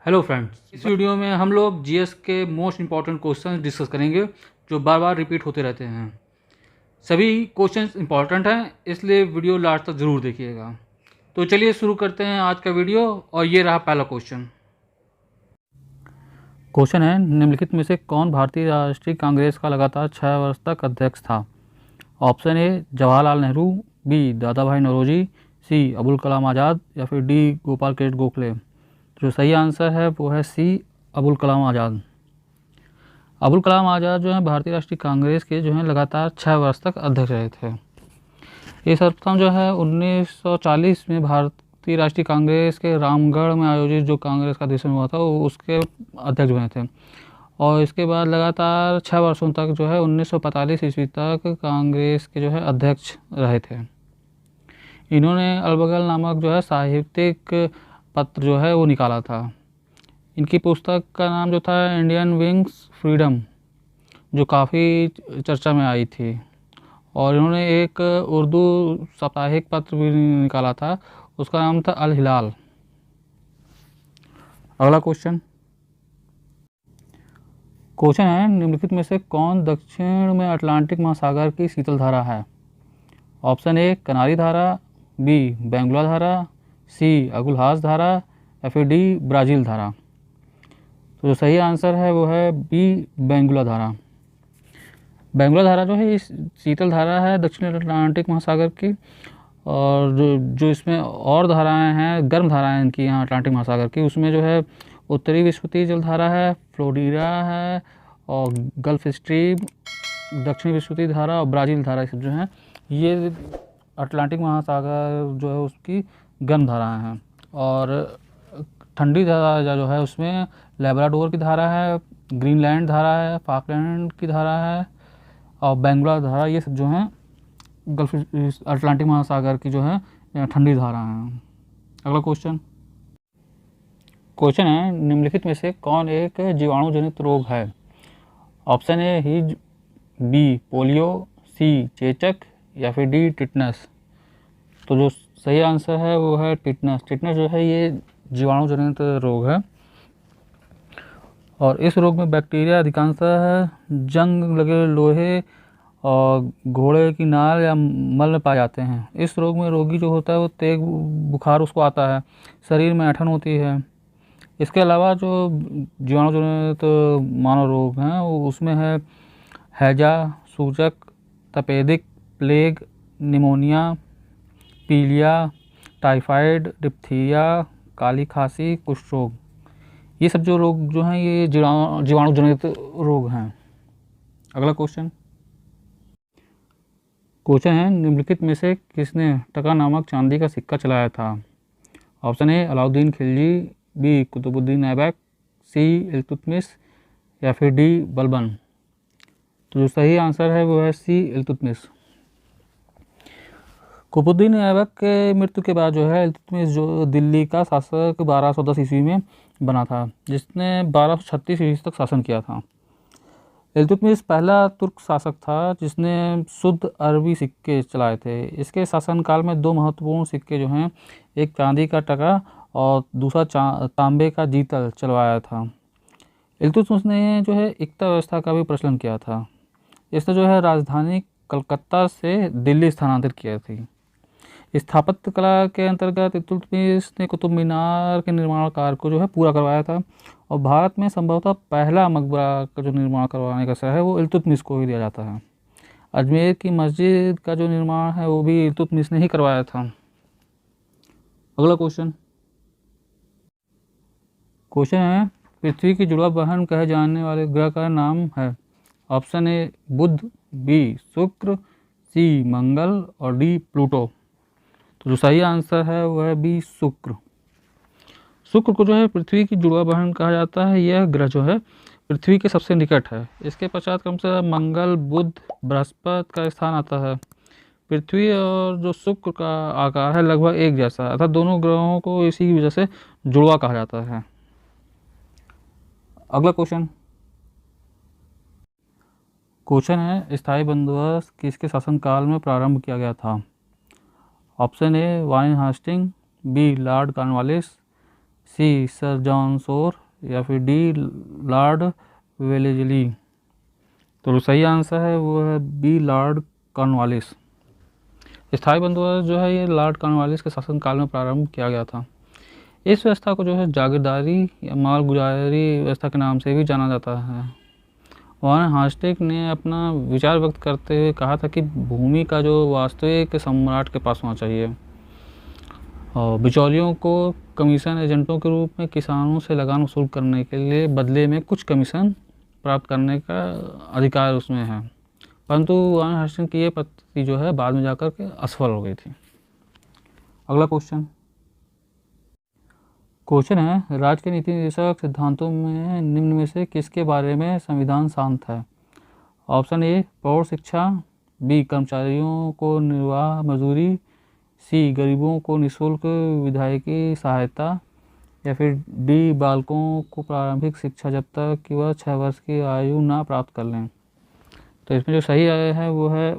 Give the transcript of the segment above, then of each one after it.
Hello friends, इस video में हम लोग जीएस के मोस्ट इंपॉर्टेंट क्वेश्चंस डिस्कस करेंगे जो बार बार रिपीट होते रहते हैं। सभी क्वेश्चंस इंपॉर्टेंट हैं, इसलिए वीडियो लास्ट तक ज़रूर देखिएगा। तो चलिए शुरू करते हैं आज का वीडियो। और ये रहा पहला क्वेश्चन। क्वेश्चन है, निम्नलिखित में से कौन भारतीय राष्ट्रीय कांग्रेस का लगातार 6 वर्ष तक अध्यक्ष था? Option A Jawaharlal Nehru, B Dadabhai Naoroji, सी अबुल कलाम आज़ाद या फिर डी गोपाल कृष्ण गोखले। जो सही आंसर है वो है सी अबुल कलाम आज़ाद। अबुल कलाम आज़ाद जो है भारतीय राष्ट्रीय कांग्रेस के जो है लगातार 6 वर्ष तक अध्यक्ष रहे थे। ये सर्वप्रथम जो है 1940 में भारतीय राष्ट्रीय कांग्रेस के रामगढ़ में आयोजित जो कांग्रेस का अधिवेशन हुआ था वो उसके अध्यक्ष बने थे। और इसके बाद लगातार 6 वर्षों तक जो है 1945 ईस्वी तक कांग्रेस के जो है अध्यक्ष रहे थे। इन्होंने अलबगल नामक जो है साहित्यिक पत्र जो है वो निकाला था। इनकी पुस्तक का नाम जो था इंडियन विंग्स फ्रीडम, जो काफ़ी चर्चा में आई थी। और इन्होंने एक उर्दू साप्ताहिक पत्र भी निकाला था, उसका नाम था अल हिलाल। अगला क्वेश्चन है, निम्नलिखित में से कौन दक्षिण में अटलांटिक महासागर की शीतल धारा है? ऑप्शन ए कनारी धारा, बी बेंगुला धारा, सी अगुलहास धारा या फिर डी ब्राज़ील धारा। तो जो सही आंसर है वो है बी बेंगुला धारा। बेंगुला धारा जो है ये शीतल धारा है दक्षिण अटलांटिक महासागर की। और जो इसमें और धाराएं हैं, गर्म धाराएं इनकी यहाँ अटलांटिक महासागर की, उसमें जो है उत्तरी विस्फीति जल धारा है, फ्लोरिडा है, और गल्फ स्ट्रीम, दक्षिणी विस्फीति धारा और ब्राज़ील धारा, ये सब जो हैं ये अटलांटिक महासागर जो है उसकी गर्म धाराएं हैं। और ठंडी धारा जो है उसमें लेब्राडोर की धारा है, ग्रीनलैंड धारा है, फाकलैंड की धारा है और बेंगुला धारा, ये सब जो हैं गल्फ अटलांटिक महासागर की जो है ठंडी धारा हैं। अगला क्वेश्चन है, निम्नलिखित में से कौन एक जीवाणु जनित रोग है? ऑप्शन ए हिज, बी पोलियो, सी चेचक या फिर डी टिटनस। तो जो सही आंसर है वो है टिटनस। टिटनस जो है ये जीवाणु जनित रोग है और इस रोग में बैक्टीरिया अधिकांशतः जंग लगे लोहे और घोड़े की नाल या मल में पाए जाते हैं। इस रोग में रोगी जो होता है वो तेज बुखार उसको आता है, शरीर में ऐंठन होती है। इसके अलावा जो जीवाणु जनित मानव रोग हैं वो उसमें है हैजा, सूजक, तपेदिक, प्लेग, निमोनिया, पीलिया, टाइफाइड, डिप्थीरिया, काली खांसी, कुष्ठ रोग। ये सब जो रोग जो हैं ये जीवाणु जनित रोग हैं। अगला क्वेश्चन है, निम्नलिखित में से किसने टका नामक चांदी का सिक्का चलाया था? Option A Alauddin Khilji, B Qutubuddin Aibak, C Iltutmish या फिर डी बलबन। तो जो सही आंसर है वो है सी इल्तुतमिश। कुतुबुद्दीन ऐबक के मृत्यु के बाद जो है इल्तुतमिश जो दिल्ली का शासक 1210 ईस्वी में बना था, जिसने 1236 ईस्वी तक शासन किया था। इल्तुतमिश पहला तुर्क शासक था जिसने शुद्ध अरबी सिक्के चलाए थे। इसके शासनकाल में दो महत्वपूर्ण सिक्के जो हैं, एक चांदी का टका और दूसरा तांबे का जीतल चलवाया था। इल्तुतमिश ने जो है एकता व्यवस्था का भी प्रचलन किया था। इसने जो है राजधानी कलकत्ता से दिल्ली स्थानांतरित किया थी। स्थापत्य कला के अंतर्गत इल्तुतमिश ने कुतुब मीनार के निर्माण कार्य को जो है पूरा करवाया था और भारत में संभवतः पहला मकबरा का जो निर्माण करवाने का श्रेय है वो इल्तुतमिश को ही दिया जाता है। अजमेर की मस्जिद का जो निर्माण है वो भी इल्तुतमिश ने ही करवाया था। अगला क्वेश्चन है, पृथ्वी की जुड़वा बहन कहे जाने वाले ग्रह का नाम है? ऑप्शन ए बुध, बी शुक्र, सी मंगल और डी प्लूटो। तो जो सही आंसर है वो है बी शुक्र। शुक्र को जो है पृथ्वी की जुड़वा बहन कहा जाता है। यह ग्रह जो है पृथ्वी के सबसे निकट है। इसके पश्चात क्रम से मंगल, बुध, बृहस्पति का स्थान आता है। पृथ्वी और जो शुक्र का आकार है लगभग एक जैसा, अर्थात दोनों ग्रहों को इसी की वजह से जुड़वा कहा जाता है। अगला क्वेश्चन है, स्थायी बंदोबस्त किसके शासनकाल में प्रारंभ किया गया था? Option A Warren Hastings, B Lord Cornwallis, C sir John Shore या फिर डी लॉर्ड वेलेजली। तो जो सही आंसर है वो है बी लॉर्ड कॉर्नवालिस। स्थायी बंदोबस्त जो है ये लॉर्ड कॉर्नवालिस के शासनकाल में प्रारंभ किया गया था। इस व्यवस्था को जो है जागीरदारी या माल गुजारी व्यवस्था के नाम से भी जाना जाता है। वहाँ हास्टिक ने अपना विचार व्यक्त करते हुए कहा था कि भूमि का जो वास्तविक सम्राट के पास होना चाहिए और बिचौलियों को कमीशन एजेंटों के रूप में किसानों से लगान वसूल करने के लिए बदले में कुछ कमीशन प्राप्त करने का अधिकार उसमें है, परंतु वारेन हास्टिंग्स की ये पद्धति जो है बाद में जाकर के असफल हो गई थी। अगला क्वेश्चन है राज्य के नीति निर्देशक सिद्धांतों में निम्न में से किसके बारे में संविधान शांत है। ऑप्शन ए प्रौढ़ शिक्षा, बी कर्मचारियों को निर्वाह मजदूरी, सी गरीबों को निःशुल्क विधायकी सहायता या फिर डी बालकों को प्रारंभिक शिक्षा जब तक कि वह 6 वर्ष की आयु ना प्राप्त कर लें। तो इसमें जो सही है वो है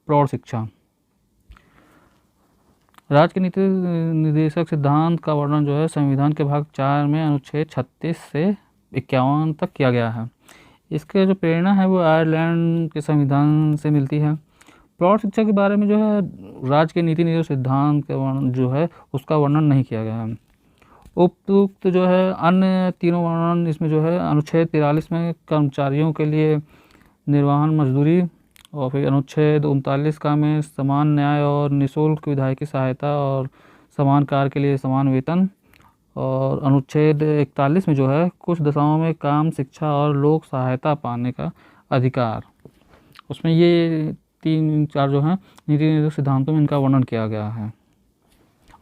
प्रौढ़ शिक्षा। राज्य के नीति निर्देशक सिद्धांत का वर्णन जो है संविधान के भाग 4 में अनुच्छेद 36 से 51 तक किया गया है। इसके जो प्रेरणा है वो आयरलैंड के संविधान से मिलती है। प्रौढ़ शिक्षा के बारे में जो है राज्य के नीति निर्देशक सिद्धांत का वर्णन जो है उसका वर्णन नहीं किया गया है। उपयुक्त जो है अन्य तीनों वर्णन इसमें जो है अनुच्छेद 43 में कर्मचारियों के लिए निर्वहन मजदूरी और फिर अनुच्छेद 39 का में समान न्याय और निःशुल्क विधायकी सहायता और समान कार्य के लिए समान वेतन, और अनुच्छेद 41 में जो है कुछ दशाओं में काम शिक्षा और लोक सहायता पाने का अधिकार। उसमें ये 3-4 जो हैं नीति निर्देशक सिद्धांतों में इनका वर्णन किया गया है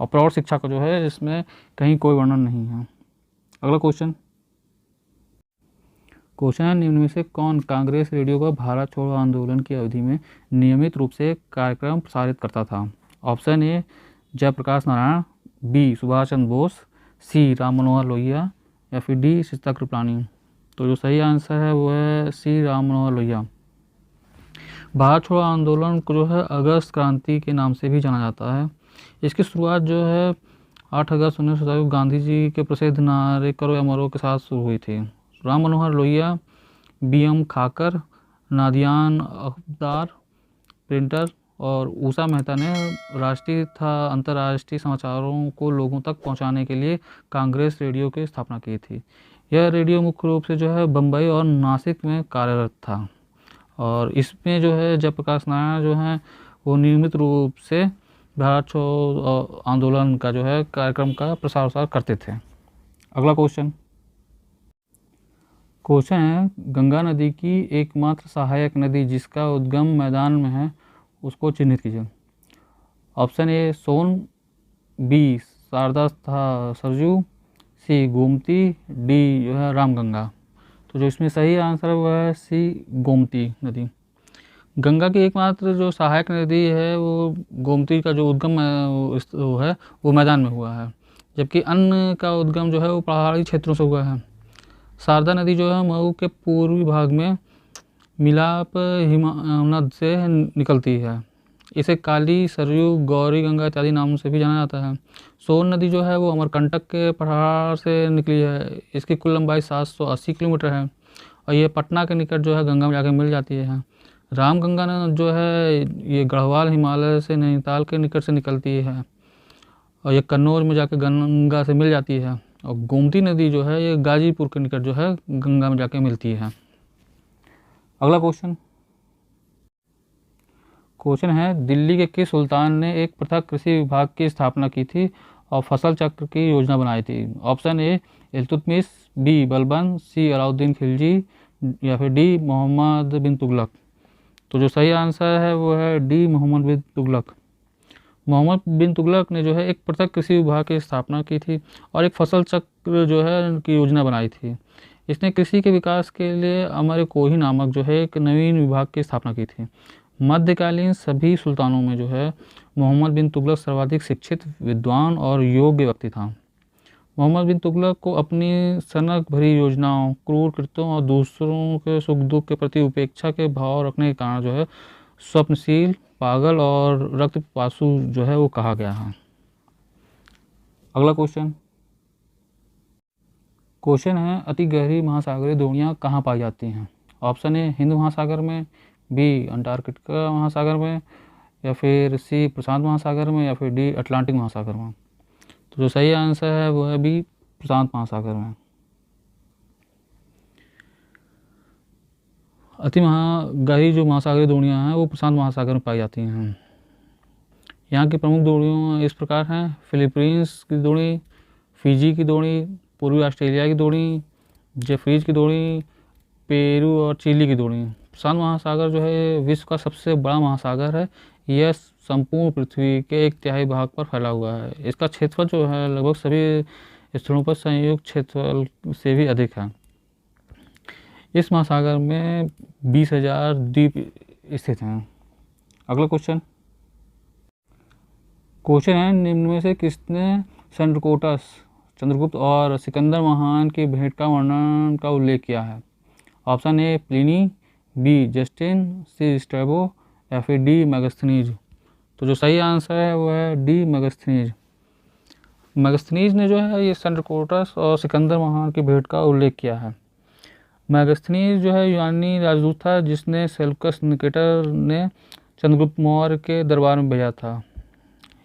और प्रौढ़ शिक्षा का जो है इसमें कहीं कोई वर्णन नहीं है। अगला क्वेश्चन है निम्न में से कौन कांग्रेस रेडियो पर भारत छोड़ो आंदोलन की अवधि में नियमित रूप से कार्यक्रम प्रसारित करता था। Option A Jayaprakash Narayan, B Subhash Chandra Bose, C Ram Manohar Lohia या फिर डी सीता कृपलानी। तो जो सही आंसर है वो है सी राम मनोहर लोहिया। भारत छोड़ो आंदोलन को जो है अगस्त क्रांति के नाम से भी जाना जाता है। इसकी शुरुआत जो है 8 अगस्त 1927 को गांधी जी के प्रसिद्ध नारे करो या मरो के साथ शुरू हुई थी। राम मनोहर लोहिया, BM खाकर, नादियान अखबार प्रिंटर और उषा मेहता ने राष्ट्रीय तथा अंतर्राष्ट्रीय समाचारों को लोगों तक पहुंचाने के लिए कांग्रेस रेडियो की स्थापना की थी। यह रेडियो मुख्य रूप से जो है बम्बई और नासिक में कार्यरत था और इसमें जो है जयप्रकाश नारायण जो हैं वो नियमित रूप से भारत छोड़ो आंदोलन का जो है कार्यक्रम का प्रसार करते थे। अगला क्वेश्चन है गंगा नदी की एकमात्र सहायक नदी जिसका उद्गम मैदान में है उसको चिन्हित कीजिए। Option A Son, B Sharda तथा सरजू, सी गोमती, डी जो है रामगंगा। तो जो इसमें सही आंसर है वो है सी गोमती नदी। गंगा की एकमात्र जो सहायक नदी है वो गोमती का जो उद्गम वो है वो मैदान में हुआ है, जबकि अन्य का उद्गम जो है वो पहाड़ी क्षेत्रों से हुआ है। शारदा नदी जो है मऊ के पूर्वी भाग में मिलाप हिमनद से निकलती है। इसे काली, सरयू, गौरी गंगा इत्यादि नामों से भी जाना जाता है। सोन नदी जो है वो अमरकंटक के पठार से निकली है। इसकी कुल लंबाई 780 किलोमीटर है और ये पटना के निकट जो है गंगा में जाकर मिल जाती है। रामगंगा नदी जो है ये गढ़वाल हिमालय से नैनीताल के निकट से निकलती है और ये कन्नौज में जाकर गंगा से मिल जाती है। और गोमती नदी जो है ये गाजीपुर के निकट जो है गंगा में जाके मिलती है। अगला क्वेश्चन है दिल्ली के किस सुल्तान ने एक पृथक कृषि विभाग की स्थापना की थी और फसल चक्र की योजना बनाई थी। Option A Iltutmish, B Balban, C Alauddin Khilji या फिर डी मोहम्मद बिन तुगलक। तो जो सही आंसर है वो है डी मोहम्मद बिन तुगलक। मोहम्मद बिन तुगलक ने जो है एक पृथक कृषि विभाग की स्थापना की थी और एक फसल चक्र जो है की योजना बनाई थी। इसने कृषि के विकास के लिए अमर कोही नामक जो है एक नवीन विभाग की स्थापना की थी। मध्यकालीन सभी सुल्तानों में जो है मोहम्मद बिन तुगलक सर्वाधिक शिक्षित, विद्वान और योग्य व्यक्ति था। मोहम्मद बिन तुगलक को अपनी सनक भरी योजनाओं, क्रूर कृत्यों और दूसरों के सुख दुख के प्रति उपेक्षा के भाव रखने के कारण जो है स्वप्नशील, पागल और रक्त पिपासु जो है वो कहा गया है। अगला क्वेश्चन है, अति गहरी महासागरीय द्रोणियाँ कहाँ पाई जाती हैं? ऑप्शन ए हिंद महासागर में, बी अंटार्कटिका महासागर में, या फिर सी प्रशांत महासागर में, या फिर डी अटलांटिक महासागर में। तो जो सही आंसर है वो है बी प्रशांत महासागर में। गहरी जो महासागरीय द्रोणियाँ हैं वो प्रशांत महासागर में पाई जाती हैं। यहाँ की प्रमुख द्रोणियाँ इस प्रकार हैं, फिलीपींस की द्रोणी, फिजी की द्रोणी, पूर्वी ऑस्ट्रेलिया की द्रोणी, जेफ्रीज की द्रोणी, पेरू और चिली की द्रोणी। प्रशांत महासागर जो है विश्व का सबसे बड़ा महासागर है। यह संपूर्ण पृथ्वी के 1/3 भाग पर फैला हुआ है। इसका क्षेत्रफल जो है लगभग सभी स्थलों पर संयुक्त क्षेत्रफल से भी अधिक है। इस महासागर में 20,000 द्वीप स्थित हैं। अगला क्वेश्चन है, निम्न में से किसने चंद्रगुप्त और सिकंदर महान की भेंट का वर्णन का उल्लेख किया है? Option A Pliny, B Justin, C Strabo, या फिर डी मेगास्थनीज। तो जो सही आंसर है वो है डी मेगास्थनीज। मेगास्थनीज ने जो है ये चंद्रगुप्त और सिकंदर महान की भेंट का उल्लेख किया है। मेगास्थनीज जो है यूनानी राजदूत था जिसने सेल्यूकस निकेटर ने चंद्रगुप्त मौर्य के दरबार में भेजा था।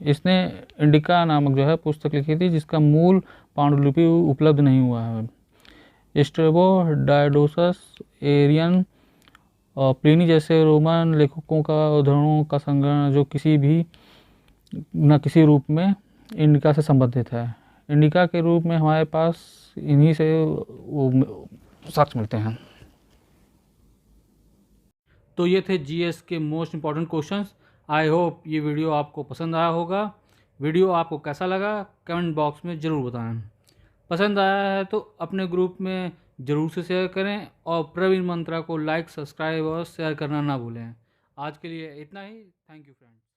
इसने इंडिका नामक जो है पुस्तक लिखी थी जिसका मूल पांडुलिपि उपलब्ध नहीं हुआ है। स्ट्रेबो, डायोडोसस, एरियन और प्लिनी जैसे रोमन लेखकों का उदाहरणों का संग्रह जो किसी भी न किसी रूप में इंडिका से संबंधित है। इंडिका के रूप में हमारे पास इन्हीं से साक्ष्य मिलते हैं। तो ये थे जीएस के most important questions. I hope ये वीडियो आपको पसंद आया होगा। वीडियो आपको कैसा लगा कमेंट बॉक्स में ज़रूर बताएं। पसंद आया है तो अपने ग्रुप में ज़रूर से शेयर करें और प्रवीण मंत्रा को लाइक, सब्सक्राइब और शेयर करना ना भूलें। आज के लिए इतना ही। Thank you friends.